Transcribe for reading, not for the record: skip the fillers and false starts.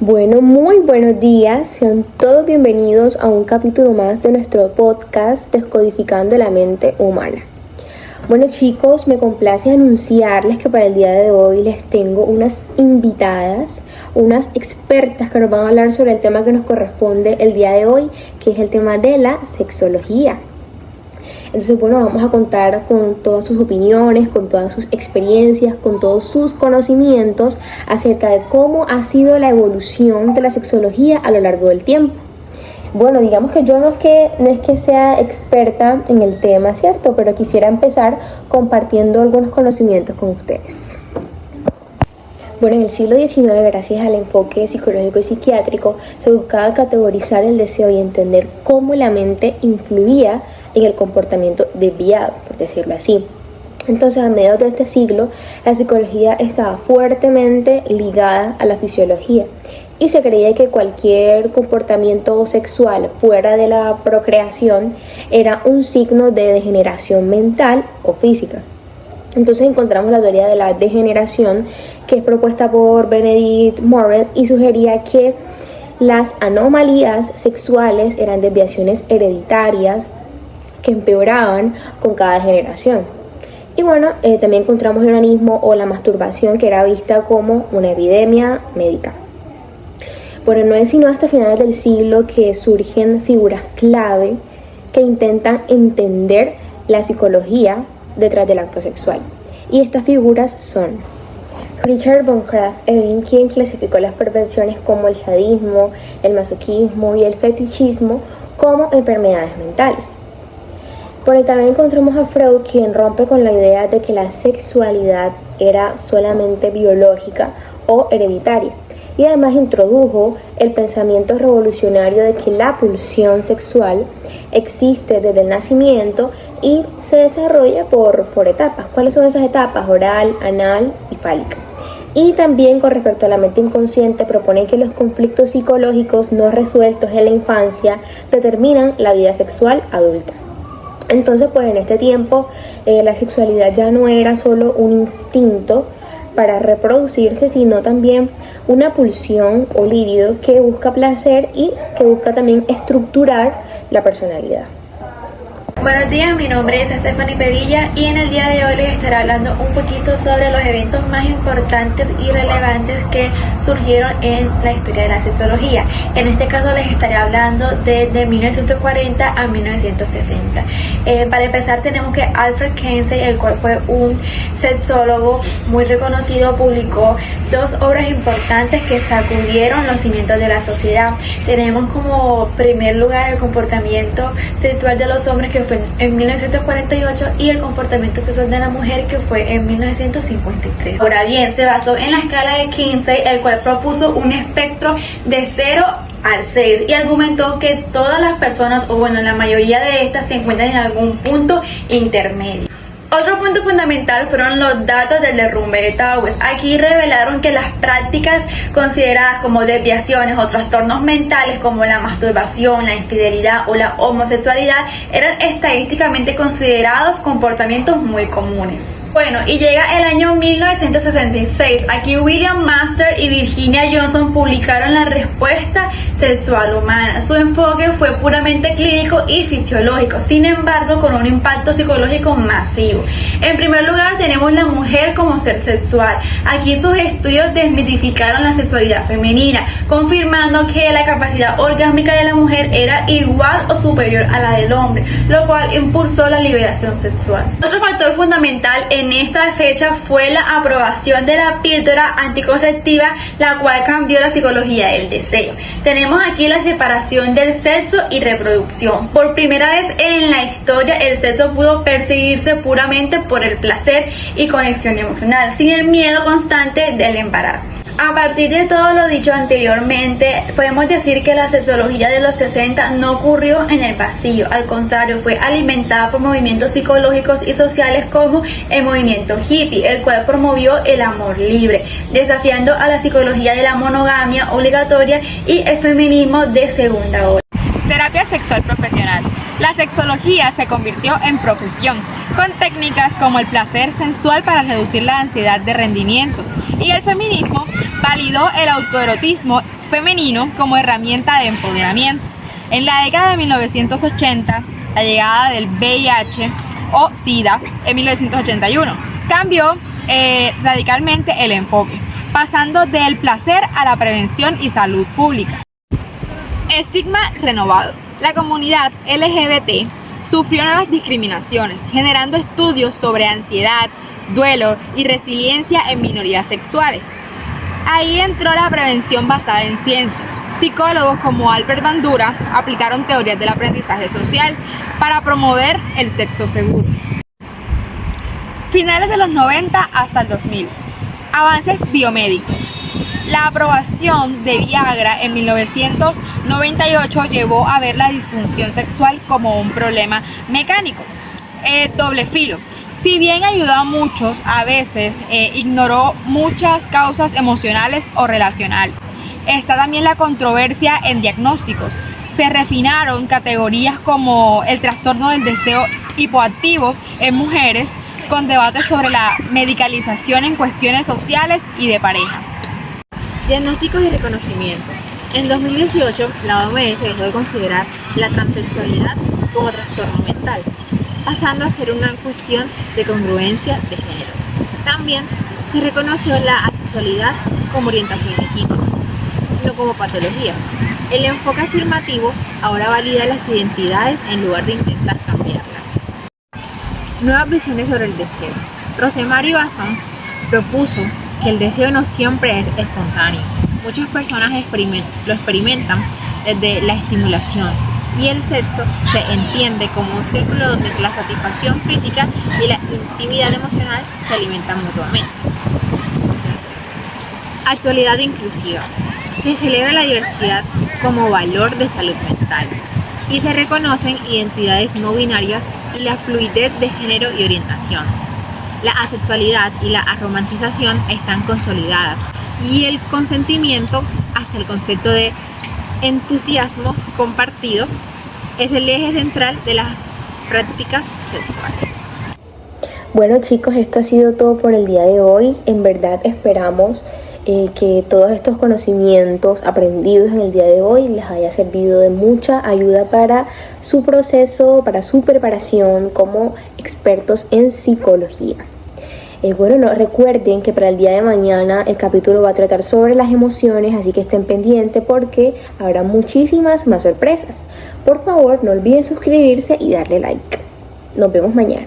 Bueno, muy buenos días, sean todos bienvenidos a un capítulo más de nuestro podcast Descodificando la Mente Humana. Bueno chicos, me complace anunciarles que para el día de hoy les tengo unas invitadas, unas expertas que nos van a hablar sobre el tema que nos corresponde el día de hoy, que es el tema de la sexología. Entonces, bueno, vamos a contar con todas sus opiniones, con todas sus experiencias, con todos sus conocimientos acerca de cómo ha sido la evolución de la sexología a lo largo del tiempo. Bueno, digamos que yo no es que sea experta en el tema, ¿cierto? Pero quisiera empezar compartiendo algunos conocimientos con ustedes. Bueno, en el siglo XIX, gracias al enfoque psicológico y psiquiátrico, se buscaba categorizar el deseo y entender cómo la mente influía en el comportamiento desviado, por decirlo así. Entonces, a mediados de este siglo, la psicología estaba fuertemente ligada a la fisiología y se creía que cualquier comportamiento sexual fuera de la procreación era un signo de degeneración mental o física. Entonces encontramos la teoría de la degeneración, que es propuesta por Benedict Morrell y sugería que las anomalías sexuales eran desviaciones hereditarias que empeoraban con cada generación. Y bueno, también encontramos el onanismo o la masturbación, que era vista como una epidemia médica. Bueno, no es sino hasta finales del siglo que surgen figuras clave que intentan entender la psicología detrás del acto sexual. Y estas figuras son Richard von Krafft-Ebing, quien clasificó las perversiones como el sadismo, el masoquismo y el fetichismo como enfermedades mentales. Por ahí también encontramos a Freud, quien rompe con la idea de que la sexualidad era solamente biológica o hereditaria. Y además introdujo el pensamiento revolucionario de que la pulsión sexual existe desde el nacimiento y se desarrolla por etapas. ¿Cuáles son esas etapas? Oral, anal y fálica. Y también con respecto a la mente inconsciente, propone que los conflictos psicológicos no resueltos en la infancia determinan la vida sexual adulta. Entonces, pues en este tiempo la sexualidad ya no era solo un instinto para reproducirse, sino también una pulsión o líbido que busca placer y que busca también estructurar la personalidad. Buenos días, mi nombre es Stephanie Perilla y en el día de hoy les estaré hablando un poquito sobre los eventos más importantes y relevantes que surgieron en la historia de la sexología. En este caso les estaré hablando desde 1940 a 1960. Para empezar tenemos que Alfred Kinsey, el cual fue un sexólogo muy reconocido, publicó dos obras importantes que sacudieron los cimientos de la sociedad. Tenemos como primer lugar el comportamiento sexual de los hombres, que fue en 1948, y el comportamiento sexual de la mujer, que fue en 1953. Ahora bien, se basó en la escala de Kinsey, el cual propuso un espectro de 0 al 6 y argumentó que todas las personas, o bueno, la mayoría de estas, se encuentran en algún punto intermedio. Otro punto fundamental fueron los datos del derrumbe de Towers. Aquí revelaron que las prácticas consideradas como desviaciones o trastornos mentales, como la masturbación, la infidelidad o la homosexualidad, eran estadísticamente considerados comportamientos muy comunes. Bueno, y llega el año 1966. Aquí William Master y Virginia Johnson publicaron la respuesta sexual humana. Su enfoque fue puramente clínico y fisiológico, sin embargo con un impacto psicológico masivo. En primer lugar tenemos la mujer como ser sexual. Aquí sus estudios desmitificaron la sexualidad femenina, confirmando que la capacidad orgásmica de la mujer era igual o superior a la del hombre, lo cual impulsó la liberación sexual. Otro factor fundamental en esta fecha fue la aprobación de la píldora anticonceptiva, la cual cambió la psicología del deseo. Tenemos aquí la separación del sexo y reproducción. Por primera vez en la historia, el sexo pudo perseguirse puramente por el placer y conexión emocional, sin el miedo constante del embarazo. A partir de todo lo dicho anteriormente, podemos decir que la sexología de los 60 no ocurrió en el vacío, al contrario, fue alimentada por movimientos psicológicos y sociales como el movimiento hippie, el cual promovió el amor libre, desafiando a la psicología de la monogamia obligatoria y el feminismo de segunda ola. Terapia sexual profesional. La sexología se convirtió en profesión, con técnicas como el placer sensual para reducir la ansiedad de rendimiento, y el feminismo validó el autoerotismo femenino como herramienta de empoderamiento. En la década de 1980, la llegada del VIH o SIDA en 1981 cambió radicalmente el enfoque, pasando del placer a la prevención y salud pública. Estigma renovado. La comunidad LGBT sufrió nuevas discriminaciones, generando estudios sobre ansiedad, duelo y resiliencia en minorías sexuales. Ahí entró la prevención basada en ciencia. Psicólogos como Albert Bandura aplicaron teorías del aprendizaje social para promover el sexo seguro. Finales de los 90 hasta el 2000. Avances biomédicos. La aprobación de Viagra en 1998 llevó a ver la disfunción sexual como un problema mecánico. Doble filo. Si bien ayudó a muchos, a veces ignoró muchas causas emocionales o relacionales. Está también la controversia en diagnósticos. Se refinaron categorías como el trastorno del deseo hipoactivo en mujeres, con debates sobre la medicalización en cuestiones sociales y de pareja. Diagnósticos y reconocimiento. En 2018, la OMS dejó de considerar la transexualidad como trastorno mental, pasando a ser una cuestión de congruencia de género. También se reconoció la asexualidad como orientación legítima, no como patología. El enfoque afirmativo ahora valida las identidades en lugar de intentar cambiarlas. Nuevas visiones sobre el deseo. Rosemary Basson propuso que el deseo no siempre es espontáneo. Muchas personas lo experimentan desde la estimulación y el sexo se entiende como un círculo donde la satisfacción física y la intimidad emocional se alimentan mutuamente. Actualidad inclusiva. Se celebra la diversidad como valor de salud mental y se reconocen identidades no binarias y la fluidez de género y orientación. La asexualidad y la aromantización están consolidadas y el consentimiento, hasta el concepto de entusiasmo compartido, es el eje central de las prácticas sexuales. Bueno chicos, esto ha sido todo por el día de hoy. En verdad esperamos que todos estos conocimientos aprendidos en el día de hoy les haya servido de mucha ayuda para su proceso, para su preparación como expertos en psicología. Bueno, recuerden que para el día de mañana el capítulo va a tratar sobre las emociones, así que estén pendientes porque habrá muchísimas más sorpresas. Por favor, no olviden suscribirse y darle like. Nos vemos mañana.